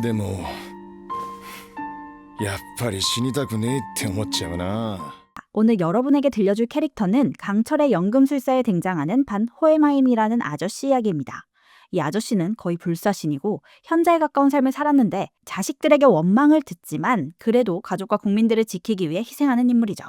でもやっぱり死にたくねえって思っちゃうな。 오늘 여러분에게 들려줄 캐릭터는 강철의 연금술사에 등장하는 반 호에마임이라는 아저씨 이야기입니다. 이 아저씨는 거의 불사신이고 현자에 가까운 삶을 살았는데 자식들에게 원망을 듣지만 그래도 가족과 국민들을 지키기 위해 희생하는 인물이죠.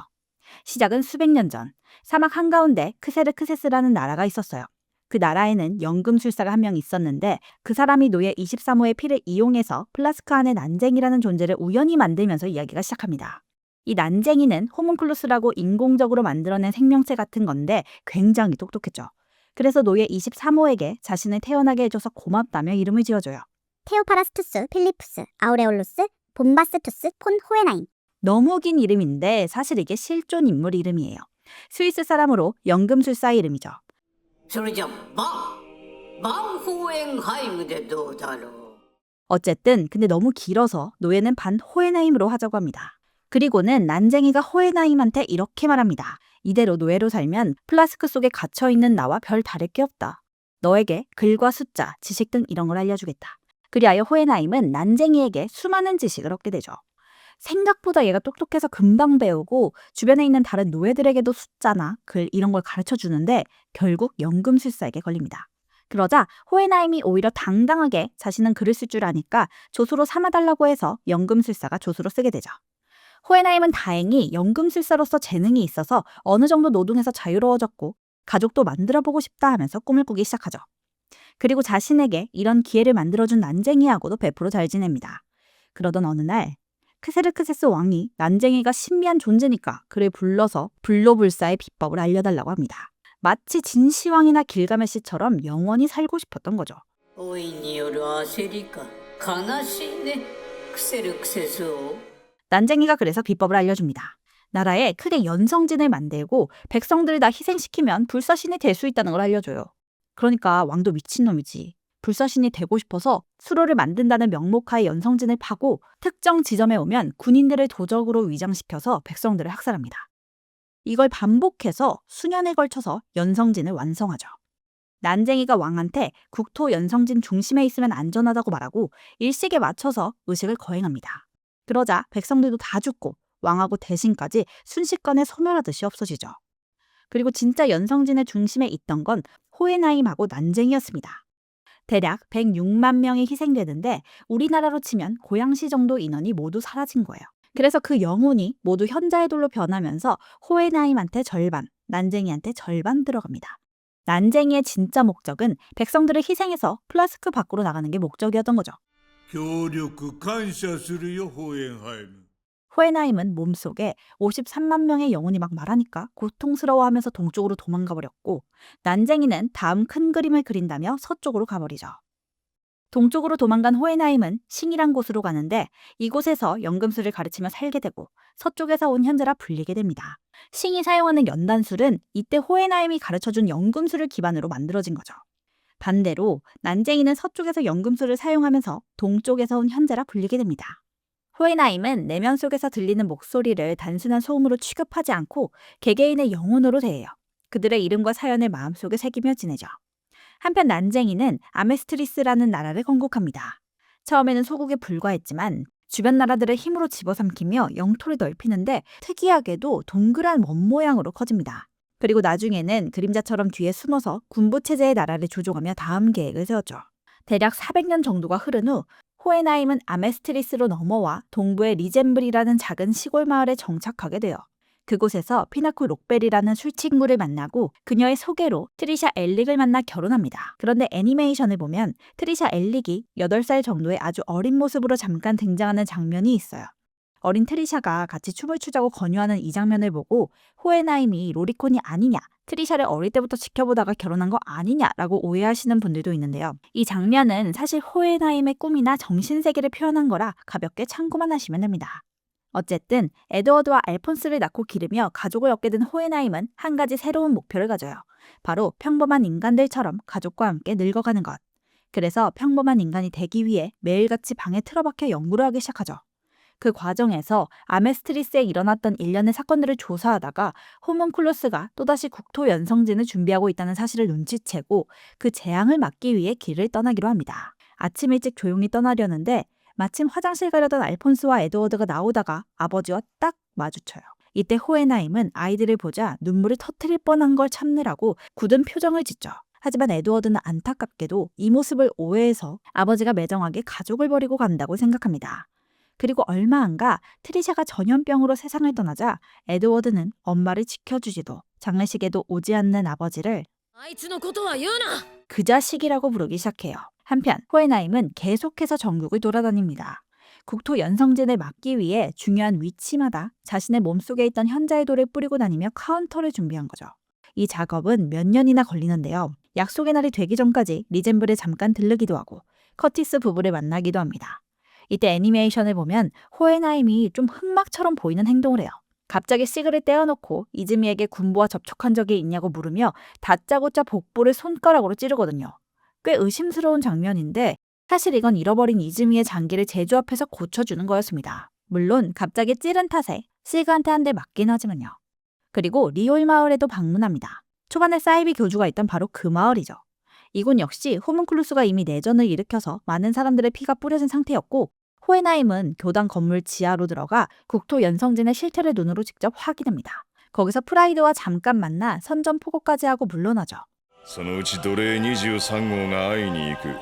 시작은 수백 년 전, 사막 한가운데 크세르크세스라는 나라가 있었어요. 그 나라에는 연금술사가 한 명 있었는데 그 사람이 노예 23호의 피를 이용해서 플라스크 안에 난쟁이라는 존재를 우연히 만들면서 이야기가 시작합니다. 이 난쟁이는 호문클루스라고 인공적으로 만들어낸 생명체 같은 건데 굉장히 똑똑했죠. 그래서 노예 23호에게 자신을 태어나게 해줘서 고맙다며 이름을 지어줘요. 테오파라스투스, 필리푸스, 아우레올루스, 봄바스투스, 폰 호에나임. 너무 긴 이름인데 사실 이게 실존 인물 이름이에요. 스위스 사람으로 연금술사의 이름이죠. それじゃバンホーエンハイムでどうだろう。 어쨌든 근데 너무 길어서 노예는 반 호에나임으로 하자고 합니다. 그리고는 난쟁이가 호에나임한테 이렇게 말합니다. 이대로 노예로 살면 플라스크 속에 갇혀있는 나와 별 다를 게 없다. 너에게 글과 숫자, 지식 등 이런 걸 알려주겠다. 그리하여 호에나임은 난쟁이에게 수많은 지식을 얻게 되죠. 생각보다 얘가 똑똑해서 금방 배우고 주변에 있는 다른 노예들에게도 숫자나 글 이런 걸 가르쳐주는데 결국 연금술사에게 걸립니다. 그러자 호에나임이 오히려 당당하게 자신은 글을 쓸 줄 아니까 조수로 삼아달라고 해서 연금술사가 조수로 쓰게 되죠. 호에나임은 다행히 연금술사로서 재능이 있어서 어느 정도 노동에서 자유로워졌고 가족도 만들어보고 싶다 하면서 꿈을 꾸기 시작하죠. 그리고 자신에게 이런 기회를 만들어준 난쟁이하고도 100% 잘 지냅니다. 그러던 어느 날 크세르크세스 왕이 난쟁이가 신비한 존재니까 그를 불러서 불로불사의 비법을 알려달라고 합니다. 마치 진시황이나 길가메시처럼 영원히 살고 싶었던 거죠. 老いによる焦りか悲しいねクセルクセスを。 난쟁이가 그래서 비법을 알려줍니다. 나라에 크게 연성진을 만들고 백성들을 다 희생시키면 불사신이 될 수 있다는 걸 알려줘요. 그러니까 왕도 미친놈이지. 불사신이 되고 싶어서 수로를 만든다는 명목하에 연성진을 파고 특정 지점에 오면 군인들을 도적으로 위장시켜서 백성들을 학살합니다. 이걸 반복해서 수년에 걸쳐서 연성진을 완성하죠. 난쟁이가 왕한테 국토 연성진 중심에 있으면 안전하다고 말하고 일식에 맞춰서 의식을 거행합니다. 그러자 백성들도 다 죽고 왕하고 대신까지 순식간에 소멸하듯이 없어지죠. 그리고 진짜 연성진의 중심에 있던 건 호에나임하고 난쟁이였습니다. 대략 106만 명이 희생되는데 우리나라로 치면 고양시 정도 인원이 모두 사라진 거예요. 그래서 그 영혼이 모두 현자의 돌로 변하면서 호에나임한테 절반, 난쟁이한테 절반 들어갑니다. 난쟁이의 진짜 목적은 백성들을 희생해서 플라스크 밖으로 나가는 게 목적이었던 거죠. 協力感謝するよホーエンハイム。 호에나임은 몸속에 53만 명의 영혼이 막 말하니까 고통스러워하면서 동쪽으로 도망가 버렸고 난쟁이는 다음 큰 그림을 그린다며 서쪽으로 가버리죠. 동쪽으로 도망간 호에나임은 싱이란 곳으로 가는데 이곳에서 연금술을 가르치며 살게 되고 서쪽에서 온 현자라 불리게 됩니다. 싱이 사용하는 연단술은 이때 호에나임이 가르쳐준 연금술을 기반으로 만들어진 거죠. 반대로 난쟁이는 서쪽에서 연금술을 사용하면서 동쪽에서 온 현자라 불리게 됩니다. 호에나임은 내면 속에서 들리는 목소리를 단순한 소음으로 취급하지 않고 개개인의 영혼으로 대해요. 그들의 이름과 사연을 마음속에 새기며 지내죠. 한편 난쟁이는 아메스트리스라는 나라를 건국합니다. 처음에는 소국에 불과했지만 주변 나라들을 힘으로 집어삼키며 영토를 넓히는데 특이하게도 동그란 원 모양으로 커집니다. 그리고 나중에는 그림자처럼 뒤에 숨어서 군부체제의 나라를 조종하며 다음 계획을 세웠죠. 대략 400년 정도가 흐른 후 호에나임은 아메스트리스로 넘어와 동부의 리젠블이라는 작은 시골 마을에 정착하게 돼요. 그곳에서 피나코 록벨이라는 술친구를 만나고 그녀의 소개로 트리샤 엘릭을 만나 결혼합니다. 그런데 애니메이션을 보면 트리샤 엘릭이 8살 정도의 아주 어린 모습으로 잠깐 등장하는 장면이 있어요. 어린 트리샤가 같이 춤을 추자고 권유하는 이 장면을 보고 호에나임이 로리콘이 아니냐, 트리샤를 어릴 때부터 지켜보다가 결혼한 거 아니냐라고 오해하시는 분들도 있는데요. 이 장면은 사실 호에나임의 꿈이나 정신세계를 표현한 거라 가볍게 참고만 하시면 됩니다. 어쨌든 에드워드와 알폰스를 낳고 기르며 가족을 얻게 된 호에나임은 한 가지 새로운 목표를 가져요. 바로 평범한 인간들처럼 가족과 함께 늙어가는 것. 그래서 평범한 인간이 되기 위해 매일같이 방에 틀어박혀 연구를 하기 시작하죠. 그 과정에서 아메스트리스에 일어났던 일련의 사건들을 조사하다가 호문클루스가 또다시 국토 연성진을 준비하고 있다는 사실을 눈치채고 그 재앙을 막기 위해 길을 떠나기로 합니다. 아침 일찍 조용히 떠나려는데 마침 화장실 가려던 알폰스와 에드워드가 나오다가 아버지와 딱 마주쳐요. 이때 호헤나임은 아이들을 보자 눈물을 터뜨릴 뻔한 걸 참느라고 굳은 표정을 짓죠. 하지만 에드워드는 안타깝게도 이 모습을 오해해서 아버지가 매정하게 가족을 버리고 간다고 생각합니다. 그리고 얼마 안 가 트리샤가 전염병으로 세상을 떠나자 에드워드는 엄마를 지켜주지도 장례식에도 오지 않는 아버지를 あいつのことは言うな 그 자식이라고 부르기 시작해요. 한편 호헤나임은 계속해서 전국을 돌아다닙니다. 국토 연성진을 막기 위해 중요한 위치마다 자신의 몸속에 있던 현자의 돌을 뿌리고 다니며 카운터를 준비한 거죠. 이 작업은 몇 년이나 걸리는데요. 약속의 날이 되기 전까지 리젠블에 잠깐 들르기도 하고 커티스 부부를 만나기도 합니다. 이때 애니메이션을 보면 호헤나임이 좀 흑막처럼 보이는 행동을 해요. 갑자기 시글을 떼어놓고 이즈미에게 군부와 접촉한 적이 있냐고 물으며 다짜고짜 복부를 손가락으로 찌르거든요. 꽤 의심스러운 장면인데 사실 이건 잃어버린 이즈미의 장기를 제주 앞에서 고쳐주는 거였습니다. 물론 갑자기 찌른 탓에 시그한테 한 대 맞긴 하지만요. 그리고 리올 마을에도 방문합니다. 초반에 사이비 교주가 있던 바로 그 마을이죠. 이곳 역시 호문클루스가 이미 내전을 일으켜서 많은 사람들의 피가 뿌려진 상태였고 호헤나임은 교당 건물 지하로 들어가 국토 연성진의 실태를 눈으로 직접 확인합니다. 거기서 프라이드와 잠깐 만나 선전포고까지 하고 물러나죠. そのうち奴隷23号が会いに行く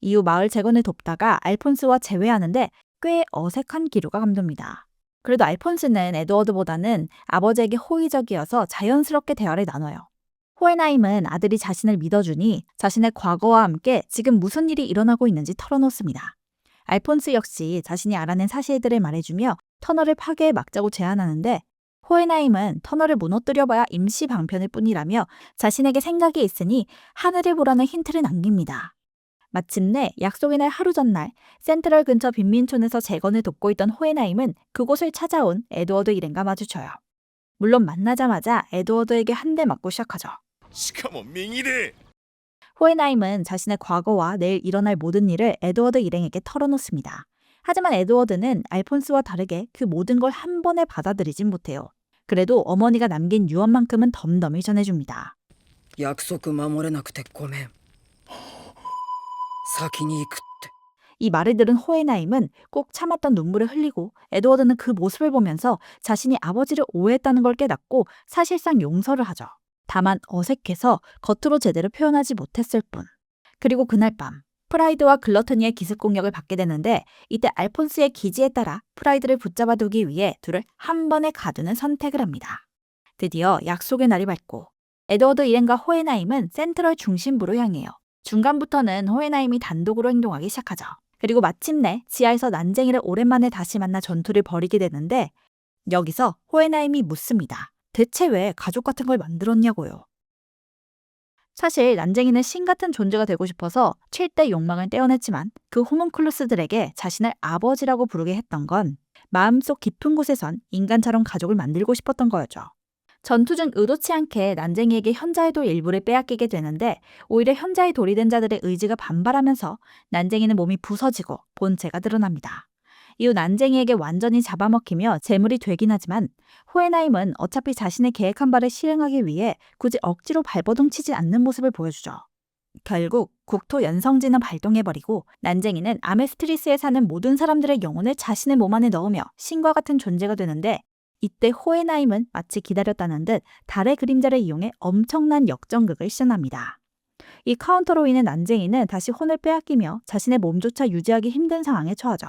이후 마을 재건을 돕다가 알폰스와 재회하는데 꽤 어색한 기류가 감돕니다. 그래도 알폰스는 에드워드보다는 아버지에게 호의적이어서 자연스럽게 대화를 나눠요. 호헤나임은 아들이 자신을 믿어주니 자신의 과거와 함께 지금 무슨 일이 일어나고 있는지 털어놓습니다. 알폰스 역시 자신이 알아낸 사실들을 말해주며 터널을 파괴해 막자고 제안하는데 호헤나임은 터널을 무너뜨려봐야 임시 방편일 뿐이라며 자신에게 생각이 있으니 하늘을 보라는 힌트를 남깁니다. 마침내 약속의 날 하루 전날 센트럴 근처 빈민촌에서 재건을 돕고 있던 호헤나임은 그곳을 찾아온 에드워드 일행과 마주쳐요. 물론 만나자마자 에드워드에게 한 대 맞고 시작하죠. しかも右で 호헤나임은 자신의 과거와 내일 일어날 모든 일을 에드워드 일행에게 털어놓습니다. 하지만 에드워드는 알폰스와 다르게 그 모든 걸 한 번에 받아들이진 못해요. 그래도 어머니가 남긴 유언만큼은 덤덤히 전해줍니다. 約束守れなくてごめん先に行くって 이 말을 들은 호헤나임은 꼭 참았던 눈물을 흘리고 에드워드는 그 모습을 보면서 자신이 아버지를 오해했다는 걸 깨닫고 사실상 용서를 하죠. 다만 어색해서 겉으로 제대로 표현하지 못했을 뿐. 그리고 그날 밤 프라이드와 글러터니의 기습 공격을 받게 되는데 이때 알폰스의 기지에 따라 프라이드를 붙잡아두기 위해 둘을 한 번에 가두는 선택을 합니다. 드디어 약속의 날이 밝고 에드워드 일행과 호헤나임은 센트럴 중심부로 향해요. 중간부터는 호헤나임이 단독으로 행동하기 시작하죠. 그리고 마침내 지하에서 난쟁이를 오랜만에 다시 만나 전투를 벌이게 되는데 여기서 호헤나임이 묻습니다. 대체 왜 가족 같은 걸 만들었냐고요. 사실 난쟁이는 신 같은 존재가 되고 싶어서 7대 욕망을 떼어냈지만 그 호문클루스들에게 자신을 아버지라고 부르게 했던 건 마음속 깊은 곳에선 인간처럼 가족을 만들고 싶었던 거였죠. 전투 중 의도치 않게 난쟁이에게 현자의 돌 일부를 빼앗기게 되는데 오히려 현자의 돌이 된 자들의 의지가 반발하면서 난쟁이는 몸이 부서지고 본체가 드러납니다. 이후 난쟁이에게 완전히 잡아먹히며 제물이 되긴 하지만 호헤나임은 어차피 자신의 계획한 바를 실행하기 위해 굳이 억지로 발버둥치지 않는 모습을 보여주죠. 결국 국토 연성진은 발동해버리고 난쟁이는 아메스트리스에 사는 모든 사람들의 영혼을 자신의 몸 안에 넣으며 신과 같은 존재가 되는데 이때 호헤나임은 마치 기다렸다는 듯 달의 그림자를 이용해 엄청난 역전극을 시전합니다. 이 카운터로 인해 난쟁이는 다시 혼을 빼앗기며 자신의 몸조차 유지하기 힘든 상황에 처하죠.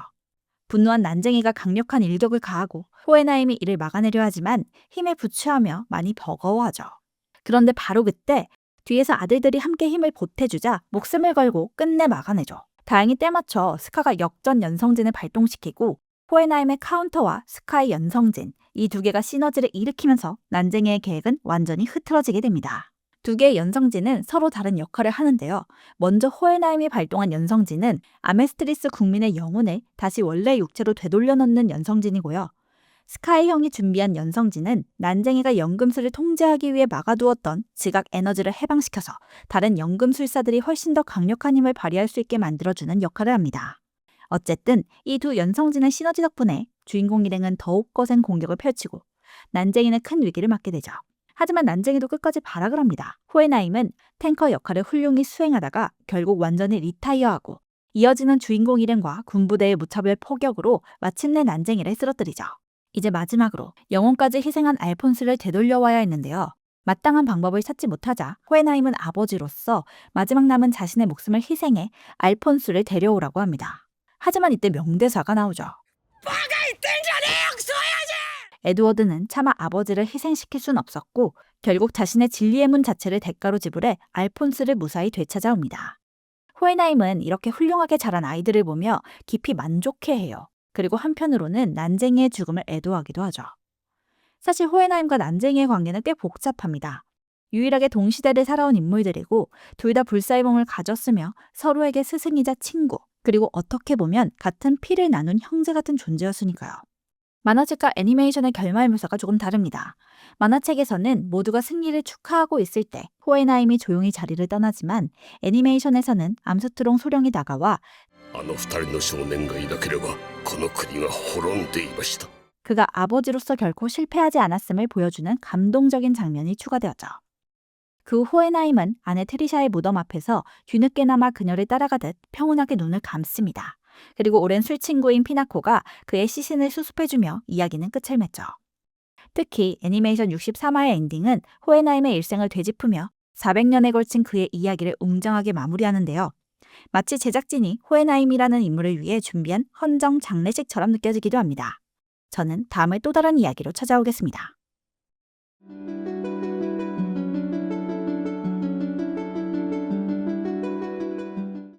분노한 난쟁이가 강력한 일격을 가하고 호헤나임이 이를 막아내려 하지만 힘에 부추하며 많이 버거워하죠. 그런데 바로 그때 뒤에서 아들들이 함께 힘을 보태주자 목숨을 걸고 끝내 막아내죠. 다행히 때맞춰 스카가 역전 연성진을 발동시키고 호헤나임의 카운터와 스카의 연성진, 이 두 개가 시너지를 일으키면서 난쟁이의 계획은 완전히 흐트러지게 됩니다. 두 개의 연성진은 서로 다른 역할을 하는데요. 먼저 호헤나임이 발동한 연성진은 아메스트리스 국민의 영혼을 다시 원래 육체로 되돌려 넣는 연성진이고요. 스카이 형이 준비한 연성진은 난쟁이가 연금술을 통제하기 위해 막아두었던 지각 에너지를 해방시켜서 다른 연금술사들이 훨씬 더 강력한 힘을 발휘할 수 있게 만들어주는 역할을 합니다. 어쨌든 이 두 연성진의 시너지 덕분에 주인공 일행은 더욱 거센 공격을 펼치고 난쟁이는 큰 위기를 맞게 되죠. 하지만 난쟁이도 끝까지 발악을 합니다. 호헤나임은 탱커 역할을 훌륭히 수행하다가 결국 완전히 리타이어하고 이어지는 주인공 일행과 군부대의 무차별 포격으로 마침내 난쟁이를 쓰러뜨리죠. 이제 마지막으로 영혼까지 희생한 알폰스를 되돌려와야 했는데요. 마땅한 방법을 찾지 못하자 호헨하임은 아버지로서 마지막 남은 자신의 목숨을 희생해 알폰스를 데려오라고 합니다. 하지만 이때 명대사가 나오죠. 에드워드는 차마 아버지를 희생시킬 순 없었고 결국 자신의 진리의 문 자체를 대가로 지불해 알폰스를 무사히 되찾아옵니다. 호헨하임은 이렇게 훌륭하게 자란 아이들을 보며 깊이 만족해해요. 그리고 한편으로는 난쟁이의 죽음을 애도하기도 하죠. 사실 호헨하임과 난쟁이의 관계는 꽤 복잡합니다. 유일하게 동시대를 살아온 인물들이고 둘 다 불사의몽을 가졌으며 서로에게 스승이자 친구, 그리고 어떻게 보면 같은 피를 나눈 형제 같은 존재였으니까요. 만화책과 애니메이션의 결말 묘사가 조금 다릅니다. 만화책에서는 모두가 승리를 축하하고 있을 때 호헨하임이 조용히 자리를 떠나지만 애니메이션에서는 암스트롱 소령이 다가와 あの二人の少年がいなければこの国が滅んでいました。 그가 아버지로서 결코 실패하지 않았음을 보여주는 감동적인 장면이 추가되었죠. 그 후 호헨하임은 아내 트리샤의 무덤 앞에서 뒤늦게나마 그녀를 따라가듯 평온하게 눈을 감습니다. 그리고 오랜 술친구인 피나코가 그의 시신을 수습해주며 이야기는 끝을 맺죠. 특히 애니메이션 63화의 엔딩은 호헨하임의 일생을 되짚으며 400년에 걸친 그의 이야기를 웅장하게 마무리하는데요. 마치 제작진이 호헨하임이라는 인물을 위해 준비한 헌정 장례식처럼 느껴지기도 합니다. 저는 다음에 또 다른 이야기로 찾아오겠습니다.